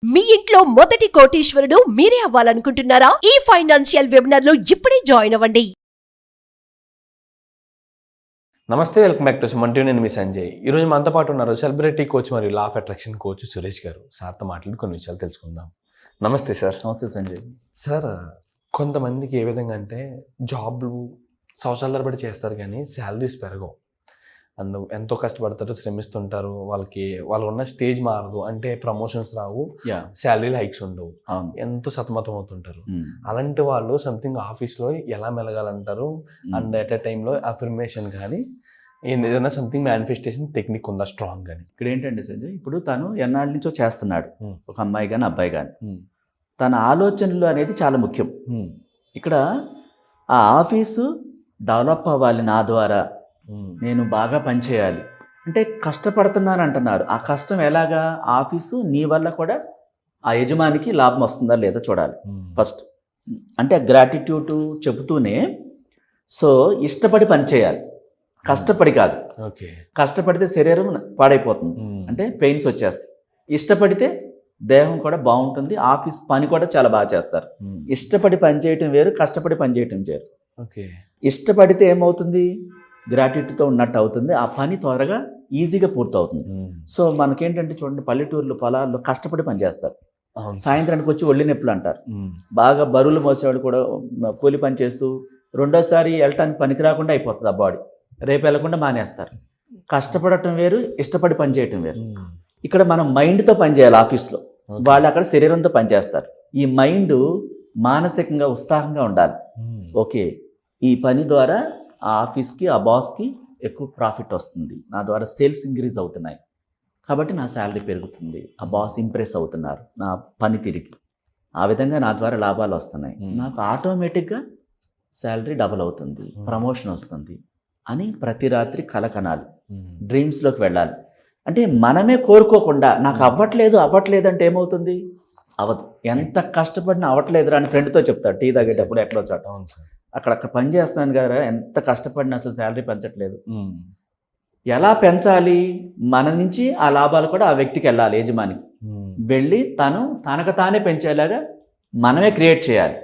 మీ ఇంట్లో మొదటి కోటీశ్వరుడు మీరే అవ్వాలనుకుంటున్నారా? ఈ ఫైనాన్షియల్ వెబినార్ లో ఇప్పుడే జాయిన్ అవ్వండి. నమస్తే, welcome back to Suman TV. నేను మీ సంజయ్. ఈరోజు మనతో పాటు ఉన్నారు సెలబ్రిటీ కోచ్ మరియు law of attraction coach Suresh గారు. సార్తో మాట్లాడి కొన్ని విషయాలు తెలుసుకుందాం. నమస్తే సార్. నమస్తే సంజయ్. సార్, కొంతమందికి ఏ విధంగా అంటే జాబ్లు సంవత్సరాల తరబడి చేస్తారు కానీ శాలరీస్ పెరగవు. అండ్ ఎంతో కష్టపడతారు, శ్రమిస్తుంటారు. వాళ్ళు ఉన్న స్టేజ్ మారదు, అంటే ప్రమోషన్స్ రావు, శాలరీలు హైక్స్ ఉండవు, ఎంతో సతమతం అవుతుంటారు. అలాంటి వాళ్ళు సంథింగ్ ఆఫీస్లో ఎలా మెలగాలంటారు? అండ్ ఎట్ ఎ టైంలో అఫర్మేషన్ కానీ ఏదైనా సంథింగ్ మేనిఫెస్టేషన్ టెక్నిక్ ఉందా స్ట్రాంగ్ కానీ? ఇక్కడ ఏంటంటే సంజయ్, ఇప్పుడు తను ఎన్నాళ్ళ నుంచో చేస్తున్నాడు, ఒక అమ్మాయి కానీ అబ్బాయి కానీ. తన ఆలోచనలు అనేది చాలా ముఖ్యం. ఇక్కడ ఆ ఆఫీసు డెవలప్ అవ్వాలి, నా ద్వారా నేను బాగా పనిచేయాలి అంటే కష్టపడుతున్నాను అంటున్నారు. ఆ కష్టం ఎలాగా? ఆఫీసు నీ వల్ల కూడా ఆ యజమానికి లాభం వస్తుందా లేదా చూడాలి ఫస్ట్. అంటే గ్రాటిట్యూడ్ చెబుతూనే, సో ఇష్టపడి పనిచేయాలి, కష్టపడి కాదు. కష్టపడితే శరీరం పాడైపోతుంది, అంటే పెయిన్స్ వచ్చేస్తాయి. ఇష్టపడితే దేహం కూడా బాగుంటుంది, ఆఫీస్ పని కూడా చాలా బాగా చేస్తారు. ఇష్టపడి పనిచేయటం వేరు, కష్టపడి పనిచేయటం వేరు. ఇష్టపడితే ఏమవుతుంది? గ్రాట్యుటీతో ఉన్నట్టు అవుతుంది, ఆ పని త్వరగా ఈజీగా పూర్తవుతుంది. సో మనకేంటంటే చూడండి, పల్లెటూర్లు పొలాల్లో కష్టపడి పనిచేస్తారు. సాయంత్రానికి వచ్చి ఒళ్ళు నొప్పులు అంటారు. బాగా బరువులు మోసేవాళ్ళు కూడా కూలి పని చేస్తూ రెండోసారి వెళ్ళటానికి పనికి రాకుండా అయిపోతుంది ఆ బాడీ, రేపు వెళ్లకుండా మానేస్తారు. కష్టపడటం వేరు, ఇష్టపడి పనిచేయటం వేరు. ఇక్కడ మనం మైండ్తో పనిచేయాలి ఆఫీస్లో, వాళ్ళు అక్కడ శరీరంతో పనిచేస్తారు. ఈ మైండ్ మానసికంగా ఉత్సాహంగా ఉండాలి. ఓకే, ఈ పని ద్వారా ఆ ఆఫీస్కి, ఆ బాస్కి ఎక్కువ ప్రాఫిట్ వస్తుంది, నా ద్వారా సేల్స్ ఇంక్రీజ్ అవుతున్నాయి కాబట్టి నా శాలరీ పెరుగుతుంది, ఆ బాస్ ఇంప్రెస్ అవుతున్నారు నా పని తిరిగి, ఆ విధంగా నా ద్వారా లాభాలు వస్తున్నాయి, నాకు ఆటోమేటిక్గా శాలరీ డబుల్ అవుతుంది, ప్రమోషన్ వస్తుంది అని ప్రతి రాత్రి కల కనాలి, డ్రీమ్స్లోకి వెళ్ళాలి. అంటే మనమే కోరుకోకుండా నాకు అవ్వట్లేదు అంటే ఏమవుతుంది? అవ్వదు. ఎంత కష్టపడినా అవ్వట్లేదురా అని ఫ్రెండ్తో చెప్తాడు టీ తాగేటప్పుడు ఎక్కడో చోట. అక్కడ పని చేస్తున్నాను కదా, ఎంత కష్టపడినా అసలు శాలరీ పెంచట్లేదు. ఎలా పెంచాలి? మన నుంచి ఆ లాభాలు కూడా ఆ వ్యక్తికి వెళ్ళాలి, యజమాని వెళ్ళి తనకు తానే పెంచేలాగా మనమే క్రియేట్ చేయాలి.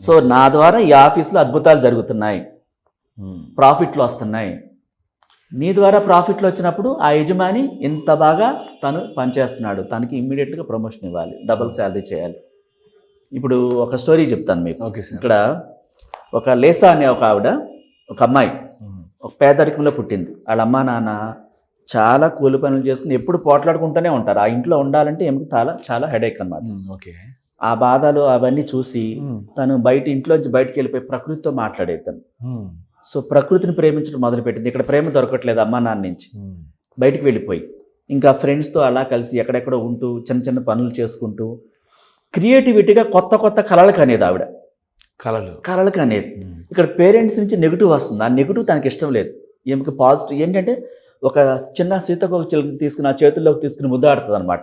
సో నా ద్వారా ఈ ఆఫీస్లో అద్భుతాలు జరుగుతున్నాయి, ప్రాఫిట్లు వస్తున్నాయి. నీ ద్వారా ప్రాఫిట్లు వచ్చినప్పుడు ఆ యజమాని ఇంత బాగా తను పనిచేస్తున్నాడు, తనకి ఇమ్మీడియట్గా ప్రమోషన్ ఇవ్వాలి, డబుల్ శాలరీ చేయాలి. ఇప్పుడు ఒక స్టోరీ చెప్తాను మీకు. ఇక్కడ ఒక లేసా అనే ఒక ఆవిడ, ఒక అమ్మాయి ఒక పేదరికంలో పుట్టింది. వాళ్ళ అమ్మా నాన్న చాలా కూలి పనులు చేసుకుని ఎప్పుడు పోట్లాడుకుంటూనే ఉంటారు. ఆ ఇంట్లో ఉండాలంటే ఏమిటి చాలా హెడేక్ అన్నమాట. ఆ బాధలు అవన్నీ చూసి తను ఇంట్లోంచి బయటికి వెళ్ళిపోయి ప్రకృతితో మాట్లాడేది తను. సో ప్రకృతిని ప్రేమించడం మొదలుపెట్టింది. ఇక్కడ ప్రేమ దొరకట్లేదు అమ్మా నాన్న నుంచి, బయటికి వెళ్ళిపోయి ఇంకా ఫ్రెండ్స్తో అలా కలిసి ఎక్కడెక్కడో ఉంటూ చిన్న చిన్న పనులు చేసుకుంటూ క్రియేటివిటీగా కొత్త కొత్త కళలు కనేది ఆవిడ. కళలు కనేది. ఇక్కడ పేరెంట్స్ నుంచి నెగిటివ్ వస్తుంది, ఆ నెగిటివ్ తనకి ఇష్టం లేదు. ఈమెకి పాజిటివ్ ఏంటంటే, ఒక చిన్న సీతకొక చిలుక తీసుకుని ఆ చేతుల్లోకి తీసుకుని ముద్దాడుతుంది అనమాట.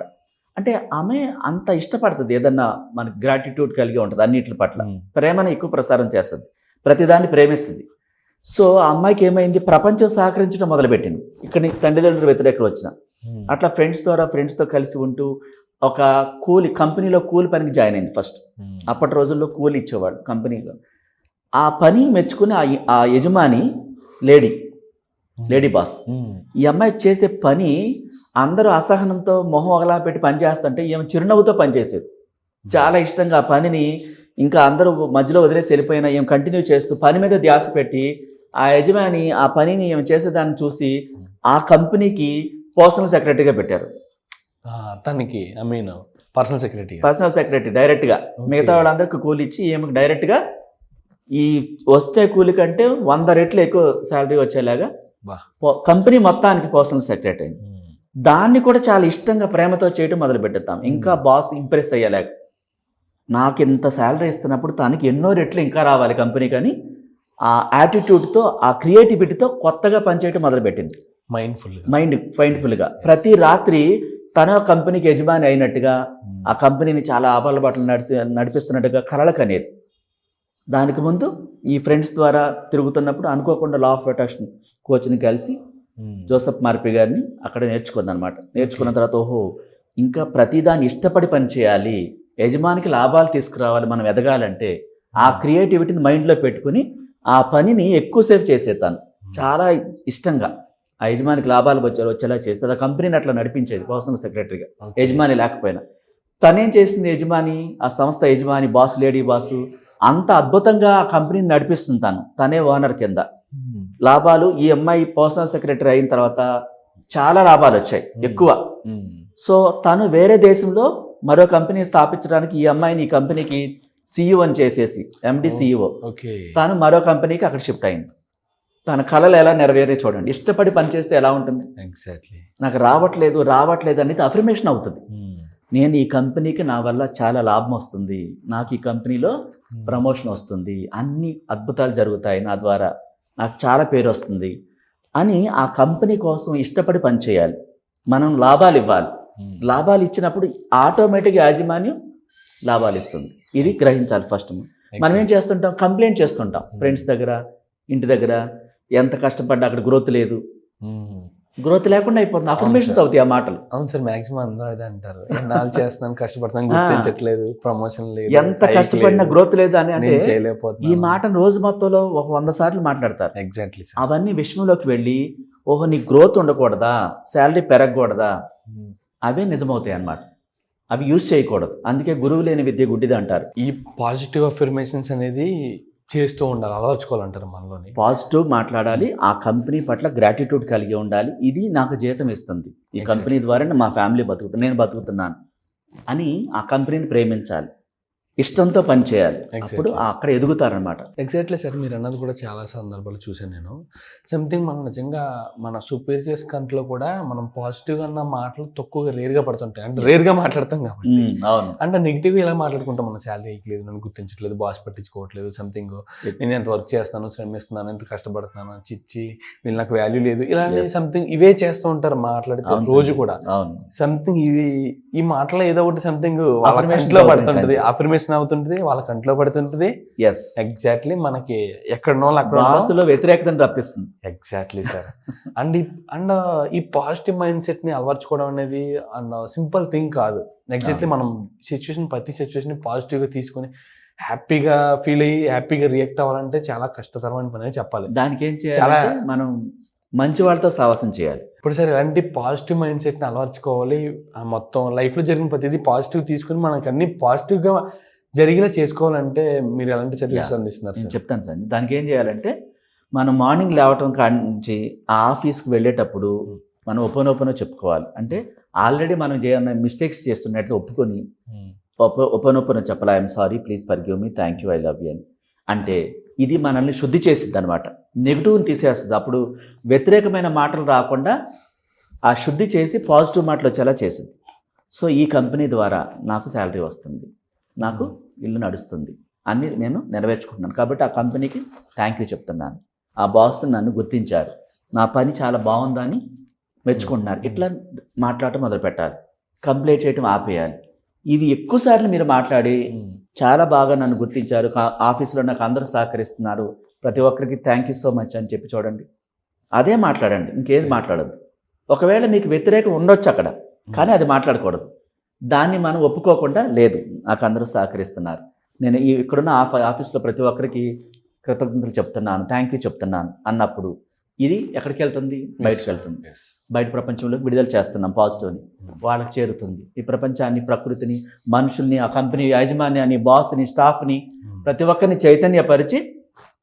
అంటే ఆమె అంత ఇష్టపడుతుంది, ఏదన్నా మనకి గ్రాటిట్యూడ్ కలిగి ఉంటుంది అన్నిటి పట్ల, ప్రేమను ఎక్కువ ప్రసారం చేస్తుంది, ప్రతిదాన్ని ప్రేమిస్తుంది. సో ఆ అమ్మాయికి ఏమైంది? ప్రపంచం సహకరించడం మొదలుపెట్టింది. ఇక్కడ నీకు తల్లిదండ్రులు వ్యతిరేకలు వచ్చిన అట్లా ఫ్రెండ్స్తో కలిసి ఉంటూ ఒక కంపెనీలో కూలి పనికి జాయిన్ అయింది ఫస్ట్. అప్పటి రోజుల్లో కూలి ఇచ్చేవాడు కంపెనీలో. ఆ పని మెచ్చుకుని ఆ యజమాని లేడీ బాస్, ఈ అమ్మాయి చేసే పని అందరూ అసహనంతో మొహం ఒకలా పెట్టి పనిచేస్తుంటే ఈమె చిరునవ్వుతో పనిచేసేది. చాలా ఇష్టంగా ఆ పనిని ఇంకా అందరూ మధ్యలో వదిలేసి వెళ్ళిపోయినా ఏం కంటిన్యూ చేస్తూ పని మీద ధ్యాస పెట్టి, ఆ యజమాని ఆ పనిని ఏమి చేసేదాన్ని చూసి ఆ కంపెనీకి పర్సనల్ సెక్రటరీగా పెట్టారు. తనకి పర్సనల్ సెక్రటరీ డైరెక్ట్గా. మిగతా వాళ్ళందరికీ కూలి ఇచ్చి ఈమెకు డైరెక్ట్గా ఈ వచ్చే కూలి కంటే 100 రెట్లు ఎక్కువ శాలరీ వచ్చేలాగా కంపెనీ మొత్తానికి పర్సనల్ సెక్రటరీ. దాన్ని కూడా చాలా ఇష్టంగా ప్రేమతో చేయడం మొదలు పెట్టేద్దాం. ఇంకా బాస్ ఇంప్రెస్ అయ్యేలాగా, నాకు ఇంత శాలరీ ఇస్తున్నప్పుడు తనకి ఎన్నో రెట్లు ఇంకా రావాలి కంపెనీ, కానీ ఆ యాటిట్యూడ్తో, ఆ క్రియేటివిటీతో కొత్తగా పనిచేయడం మొదలుపెట్టింది. మైండ్ఫుల్గా ప్రతి రాత్రి తన కంపెనీకి యజమాని అయినట్టుగా, ఆ కంపెనీని చాలా ఆపాల బట్టలు నడిపిస్తున్నట్టుగా కలలకు అనేది. దానికి ముందు ఈ ఫ్రెండ్స్ ద్వారా తిరుగుతున్నప్పుడు అనుకోకుండా లా ఆఫ్ అట్రాక్షన్ కోచ్ని కలిసి జోసెఫ్ మార్పి గారిని అక్కడ నేర్చుకుందనమాట. నేర్చుకున్న తర్వాత ఓహో ఇంకా ప్రతిదాన్ని ఇష్టపడి పని చేయాలి, యజమానికి లాభాలు తీసుకురావాలి, మనం ఎదగాలంటే ఆ క్రియేటివిటీని మైండ్లో పెట్టుకుని ఆ పనిని ఎక్కువసేపు చేసేతాను చాలా ఇష్టంగా. ఆ యజమానికి లాభాలు వచ్చేలా చేస్తే ఆ కంపెనీని అట్లా నడిపించేది పర్సనల్ సెక్రటరీగా. యజమాని లేకపోయినా తనేం చేసింది, యజమాని ఆ సంస్థ యజమాని బాస్, లేడీ బాసు అంత అద్భుతంగా ఆ కంపెనీని నడిపిస్తుంటాను. తనే ఓనర్ కింద. లాభాలు ఈ అమ్మాయి పర్సనల్ సెక్రటరీ అయిన తర్వాత చాలా లాభాలు వచ్చాయి ఎక్కువ. సో తను వేరే దేశంలో మరో కంపెనీ స్థాపించడానికి ఈ అమ్మాయిని ఈ కంపెనీకి CEO అని చేసేసి MD CEO తాను మరో కంపెనీకి అక్కడ షిఫ్ట్ అయింది. తన కళలు ఎలా నెరవేరే చూడండి. ఇష్టపడి పనిచేస్తే ఎలా ఉంటుంది. ఎగ్జాక్ట్లీ. నాకు రావట్లేదు అనేది అఫర్మేషన్ అవుతుంది. నేను ఈ కంపెనీకి నా వల్ల చాలా లాభం వస్తుంది, నాకు ఈ కంపెనీలో ప్రమోషన్ వస్తుంది, అన్ని అద్భుతాలు జరుగుతాయి నా ద్వారా, నాకు చాలా పేరు వస్తుంది అని ఆ కంపెనీ కోసం ఇష్టపడి పనిచేయాలి. మనం లాభాలు ఇవ్వాలి. లాభాలు ఇచ్చినప్పుడు ఆటోమేటిక్గా యాజమాన్యం లాభాలు ఇస్తుంది. ఇది గ్రహించాలి ఫస్ట్. మనం ఏం చేస్తుంటాం, కంప్లైంట్ చేస్తుంటాం ఫ్రెండ్స్ దగ్గర, ఇంటి దగ్గర. ఎంత కష్టపడ్డా అక్కడ గ్రోత్ లేదు, గ్రోత్ లేకుండా అయిపోతుంది. అఫర్మేషన్స్ అవుతాయి ఆ మాటలు. అవును సార్, మాక్సిమం అందరూ అదే అంటారు. ఎన్నాళ్ళు చేస్తున్నాను, కష్టపడతాను, గుర్తించట్లేదు, ప్రమోషన్ లేదు, ఎంత కష్టపడినా గ్రోత్ లేదు అని అంటే చేయలేకపోతున్నా. ఈ మాటను రోజు మొత్తంలో 100 సార్లు మాట్లాడతారు. ఎగ్జాక్ట్లీ. అవన్నీ విషయంలోకి వెళ్ళి ఓహో నీ గ్రోత్ ఉండకూడదా, శాలరీ పెరగకూడదా, అవే నిజమవుతాయి అన్నమాట. అవి యూజ్ చేయకూడదు. అందుకే గురువు లేని విద్య గుడ్డిది అంటారు. ఈ పాజిటివ్ అఫర్మేషన్స్ అనేది చేస్తూ ఉండాలి, అలవర్చుకోవాలంటారు మనలోని. పాజిటివ్ మాట్లాడాలి, ఆ కంపెనీ పట్ల గ్రాటిట్యూడ్ కలిగి ఉండాలి. ఇది నాకు జీతం ఇస్తుంది, ఈ కంపెనీ ద్వారా మా ఫ్యామిలీ బతుకుతుంది, నేను బతుకుతున్నాను అని ఆ కంపెనీని ప్రేమించాలి, ఇష్టంతో పని చేయాలి. అప్పుడు అక్కడ ఎదుగుతారనమాట. ఎగ్జాక్ట్లీ సార్, మీరు అన్నది కూడా చాలా సందర్భాలు చూసాను నేను. సంథింగ్ మనం నిజంగా మన సుపీరియర్స్ కంట్లో కూడా మనం పాజిటివ్ అన్న మాటలు తక్కువగా రేర్గా పడుతుంటాయి. అంటే రేర్గా మాట్లాడతాం కాబట్టి. అవును. అంటే నెగిటివ్గా ఇలా మాట్లాడుకుంటాం, మన శాలరీ ఇవ్వలేదు, నన్ను గుర్తించట్లేదు, బాస్ పట్టించుకోవట్లేదు, సంథింగ్ నేను ఎంత వర్క్ చేస్తాను, శ్రమిస్తున్నాను, ఎంత కష్టపడుతున్నాను, చిచ్చి వీళ్ళు నాకు వాల్యూ లేదు, ఇలాంటి సంథింగ్ ఇవే చేస్తూ ఉంటారు మాట్లాడితే రోజు కూడా. సంథింగ్ ఈ మాటలో ఏదో ఒకటి సంథింగ్ వాళ్ళ కంట్లో పడుతుంటది, అఫర్మేషన్ అవుతుంటది, వాళ్ళ కంట్లో పడుతుంటది. ఎగ్జాక్ట్లీ. మనకి ఎక్కడనో అక్కడ వ్యతిరేకతను రప్పిస్తుంది. Exactly sir. అండ్ ఈ పాజిటివ్ మైండ్ సెట్ ని అలవర్చుకోవడం అనేది అండ్ సింపుల్ థింగ్ కాదు. ఎగ్జాక్ట్లీ. మనం ప్రతి సిచ్యువేషన్ పాజిటివ్ గా తీసుకొని హ్యాపీగా ఫీల్ అయ్యి హ్యాపీగా రియాక్ట్ అవ్వాలంటే చాలా కష్టతరమైన పని అని చెప్పాలి. దానికి ఏం చేయాలి, మనం మంచి వాళ్ళతో సావాసం చేయాలి. ఇప్పుడు సార్ ఇలాంటి పాజిటివ్ మైండ్ సెట్ ని అలవర్చుకోవాలి. మొత్తం లైఫ్ లో జరిగిన ప్రతిదీ పాజిటివ్ తీసుకుని మనకి అన్ని పాజిటివ్ గా జరిగినా చేసుకోవాలంటే మీరు ఎలాంటి సర్వీసెస్ అందిస్తున్నారు? నేను చెప్తాను సార్. దానికి ఏం చేయాలంటే మనం మార్నింగ్ లేవటం కాడి నుంచి ఆ ఆఫీస్కి వెళ్ళేటప్పుడు మనం ఓపెన్ చెప్పుకోవాలి. అంటే ఆల్రెడీ మనం ఏమైనా మిస్టేక్స్ చేస్తున్నట్టు ఒప్పుకొని ఓపెన్ చెప్పాలి. I'm sorry, please forgive me, thank you, I love you అని. అంటే ఇది మనల్ని శుద్ధి చేసిద్ది అనమాట, నెగిటివ్ని తీసేస్తుంది. అప్పుడు వ్యతిరేకమైన మాటలు రాకుండా ఆ శుద్ధి చేసి పాజిటివ్ మాటలు వచ్చేలా చేసింది. సో ఈ కంపెనీ ద్వారా నాకు శాలరీ వస్తుంది, నాకు ఇల్లు నడుస్తుంది, అన్నీ నేను నెరవేర్చుకుంటున్నాను. కాబట్టి ఆ కంపెనీకి థ్యాంక్ యూ చెప్తున్నాను. ఆ బాస్ నన్ను గుర్తించారు, నా పని చాలా బాగుందని మెచ్చుకుంటున్నారు. ఇట్లా మాట్లాడటం మొదలు పెట్టాలి. కంప్లైంట్ చేయటం ఆపేయాలి. ఇవి ఎక్కువసార్లు మీరు మాట్లాడి చాలా బాగా నన్ను గుర్తించారు, ఆఫీసులో నాకు అందరూ సహకరిస్తున్నారు, ప్రతి ఒక్కరికి థ్యాంక్ యూ సో మచ్ అని చెప్పి చూడండి. అదే మాట్లాడండి, ఇంకేది మాట్లాడద్దు. ఒకవేళ మీకు వ్యతిరేకం ఉండొచ్చు అక్కడ, కానీ అది మాట్లాడకూడదు. దాన్ని మనం ఒప్పుకోకుండా, లేదు నాకు అందరూ సహకరిస్తున్నారు, నేను ఇక్కడున్న ఆఫీస్లో ప్రతి ఒక్కరికి కృతజ్ఞతలు చెప్తున్నాను, థ్యాంక్ యూ చెప్తున్నాను అన్నప్పుడు ఇది ఎక్కడికి వెళ్తుంది, బయటకు వెళ్తుంది. బయట ప్రపంచంలోకి విడుదల చేస్తున్నాం పాజిటివ్ని, వాళ్ళకి చేరుతుంది. ఈ ప్రపంచాన్ని, ప్రకృతిని, మనుషుల్ని, ఆ కంపెనీ యాజమాన్యాన్ని, బాస్ని, స్టాఫ్ని, ప్రతి ఒక్కరిని చైతన్యపరిచి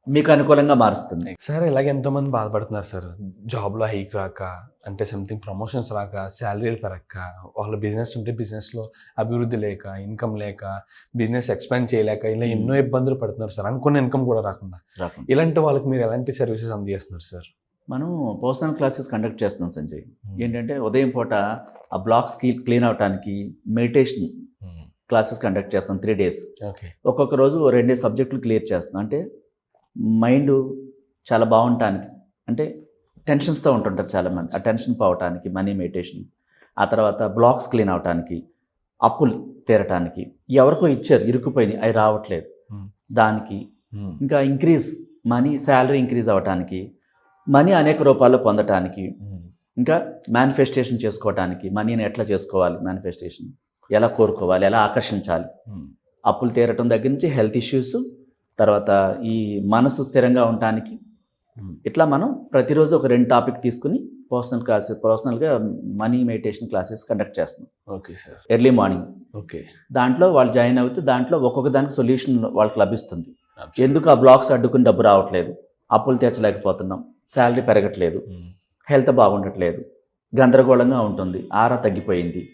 మీకు అనుకూలంగా మారుస్తుంది. సార్ ఇలాగే ఎంతోమంది బాధపడుతున్నారు సార్, జాబ్లో హైక్ రాక, అంటే సంథింగ్ ప్రమోషన్స్ రాక, శాలరీలు పెరగక, వాళ్ళ బిజినెస్ ఉంటే బిజినెస్లో అభివృద్ధి లేక, ఇన్కమ్ లేక, బిజినెస్ ఎక్స్పాండ్ చేయలేక, ఇలా ఎన్నో ఇబ్బందులు పడుతున్నారు సార్, అనుకున్న ఇన్కమ్ కూడా రాకుండా. ఇలాంటి వాళ్ళకి మీరు ఎలాంటి సర్వీసెస్ అందజేస్తున్నారు సార్? మనం పర్సనల్ క్లాసెస్ కండక్ట్ చేస్తున్నాం సంజయ్. ఏంటంటే ఉదయం పూట ఆ బ్లాక్స్ క్లీన్ అవడానికి మెడిటేషన్ క్లాసెస్ కండక్ట్ చేస్తాం 3 days. ఒక్కొక్క రోజు 2 సబ్జెక్టులు క్లియర్ చేస్తున్నాం. అంటే మైండ్ చాలా బాగుంటానికి, అంటే టెన్షన్స్తో ఉంటుంటారు చాలామంది, ఆ టెన్షన్ పోవటానికి మనీ మెడిటేషన్. ఆ తర్వాత బ్లాక్స్ క్లీన్ అవటానికి, అప్పులు తీరటానికి, ఎవరికో ఇచ్చారు ఇరుక్కుపోయినాయి అవి రావట్లేదు దానికి, ఇంకా ఇంక్రీజ్ మనీ, శాలరీ ఇంక్రీజ్ అవ్వటానికి, మనీ అనేక రూపాల్లో పొందటానికి, ఇంకా మేనిఫెస్టేషన్ చేసుకోవడానికి మనీని ఎట్లా చేసుకోవాలి, మేనిఫెస్టేషన్ ఎలా కోరుకోవాలి, ఎలా ఆకర్షించాలి, అప్పులు తీరటం దగ్గర నుంచి హెల్త్ ఇష్యూస్, తర్వాత ఈ మనసు స్థిరంగా ఉండటానికి, ఇట్లా మనం ప్రతిరోజు ఒక 2 టాపిక్ తీసుకుని పర్సనల్గా మనీ మెడిటేషన్ క్లాసెస్ కండక్ట్ చేస్తున్నాం. Okay sir. Early morning. Okay. దాంట్లో వాళ్ళు జాయిన్ అవుతే దాంట్లో ఒక్కొక్క దానికి సొల్యూషన్ వాళ్ళకి లభిస్తుంది. ఎందుకు ఆ బ్లాక్స్ అడ్డుకుని డబ్బు రావట్లేదు, అప్పులు తీర్చలేకపోతున్నాం, శాలరీ పెరగట్లేదు, హెల్త్ బాగుండట్లేదు, గందరగోళంగా ఉంటుంది, ఆరా తగ్గిపోయింది,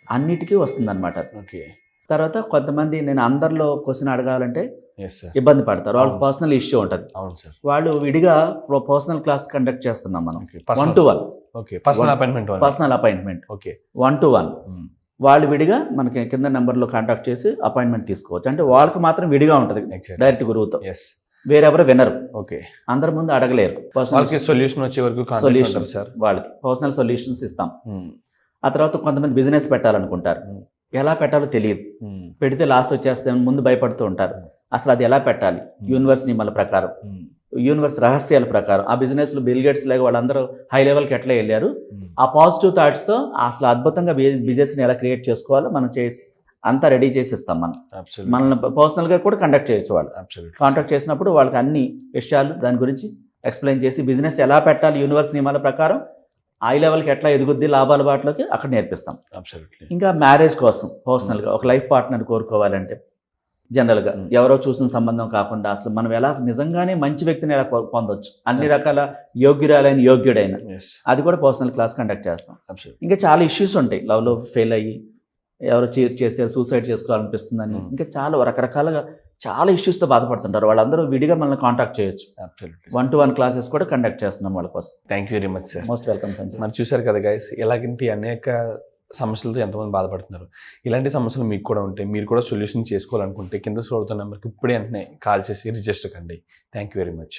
అన్నిటికీ వస్తుందన్నమాట. ఓకే. తర్వాత కొంతమంది నేను అందరిలో క్వశ్చన్ అడగాలంటే ఎస్ సార్, ఇబ్బంది పడతారు, వాళ్ళకి పర్సనల్ ఇష్యూ ఉంటుంది. అవును సార్. వాళ్ళు విడిగా పర్సనల్ క్లాస్ కండక్ట్ చేస్తున్నాం మనం. Okay. 1-to-1. Okay. Personal appointment. Personal appointment. Okay. 1-to-1. వాళ్ళు విడిగా మనకి కింద నెంబర్లో కాంటాక్ట్ చేసి అపాయింట్మెంట్ తీసుకోవచ్చు. అంటే వాళ్ళకి మాత్రం విడిగా ఉంటుంది డైరెక్ట్ గురువుతో. ఎస్. వేరెవరు వినరు. ఓకే. అందరి ముందు అడగలేరు. వాళ్ళకి సొల్యూషన్ వచ్చే వరకు సొల్యూషన్ సార్, వాళ్ళకి పర్సనల్ సొల్యూషన్స్ ఇస్తాం. ఆ తర్వాత కొంతమంది బిజినెస్ పెట్టాలనుకుంటారు, ఎలా పెట్టాలో తెలియదు, పెడితే లాస్ వచ్చేస్తే ముందు భయపడుతూ ఉంటారు. అసలు అది ఎలా పెట్టాలి, యూనివర్స్ నియమాల ప్రకారం, యూనివర్స్ రహస్యాల ప్రకారం, ఆ బిజినెస్లో బిల్ గేట్స్ లాగా వాళ్ళందరూ హై లెవెల్కి ఎట్లా వెళ్ళారు, ఆ పాజిటివ్ థాట్స్తో అసలు అద్భుతంగా బిజినెస్ని ఎలా క్రియేట్ చేసుకోవాలో మనం చేసి అంతా రెడీ చేసి ఇస్తాం. మనం మనల్ని పర్సనల్గా కూడా కండక్ట్ చేయొచ్చు. వాళ్ళు కాంటాక్ట్ చేసినప్పుడు వాళ్ళకి అన్ని విషయాలు దాని గురించి ఎక్స్ప్లెయిన్ చేసి బిజినెస్ ఎలా పెట్టాలి యూనివర్స్ నియమాల ప్రకారం, హై లెవెల్కి ఎట్లా ఎదుగుద్ది లాభాల బాటలోకి అక్కడ నేర్పిస్తాం. ఇంకా మ్యారేజ్ కోసం పర్సనల్గా ఒక లైఫ్ పార్ట్నర్ కోరుకోవాలంటే జనరల్గా ఎవరో చూసిన సంబంధం కాకుండా అసలు మనం ఎలా నిజంగానే మంచి వ్యక్తిని ఎలా పొందొచ్చు, అన్ని రకాల యోగ్యురాలైన యోగ్యుడైన, అది కూడా పర్సనల్ క్లాస్ కండక్ట్ చేస్తాం. ఇంకా చాలా ఇష్యూస్ ఉంటాయి, లవ్లో ఫెయిల్ అయ్యి ఎవరో చీట్ చేస్తే సూసైడ్ చేసుకోవాలనిపిస్తుందని, ఇంకా చాలా రకరకాలుగా చాలా ఇష్యూస్తో బాధపడుతుంటారు. వాళ్ళందరూ విడిగా మనల్ని కాంటాక్ట్ చేయొచ్చు. 1-to-1 క్లాసెస్ కూడా కండక్ట్ చేస్తున్నాం వాళ్ళ కోసం. Thank you very much sir. Most welcome Sanjay. మరి చూశారు కదా గైస్, ఎలాగంటే అనేక సమస్యలతో ఎంతమంది బాధపడుతున్నారు. ఇలాంటి సమస్యలు మీకు కూడా ఉంటే, మీరు కూడా సొల్యూషన్ చేసుకోవాలనుకుంటే కింద చూడుతున్న నెంబర్కి ఇప్పుడే వెంటనే కాల్ చేసి రిజిస్టర్ కండి. Thank you very much.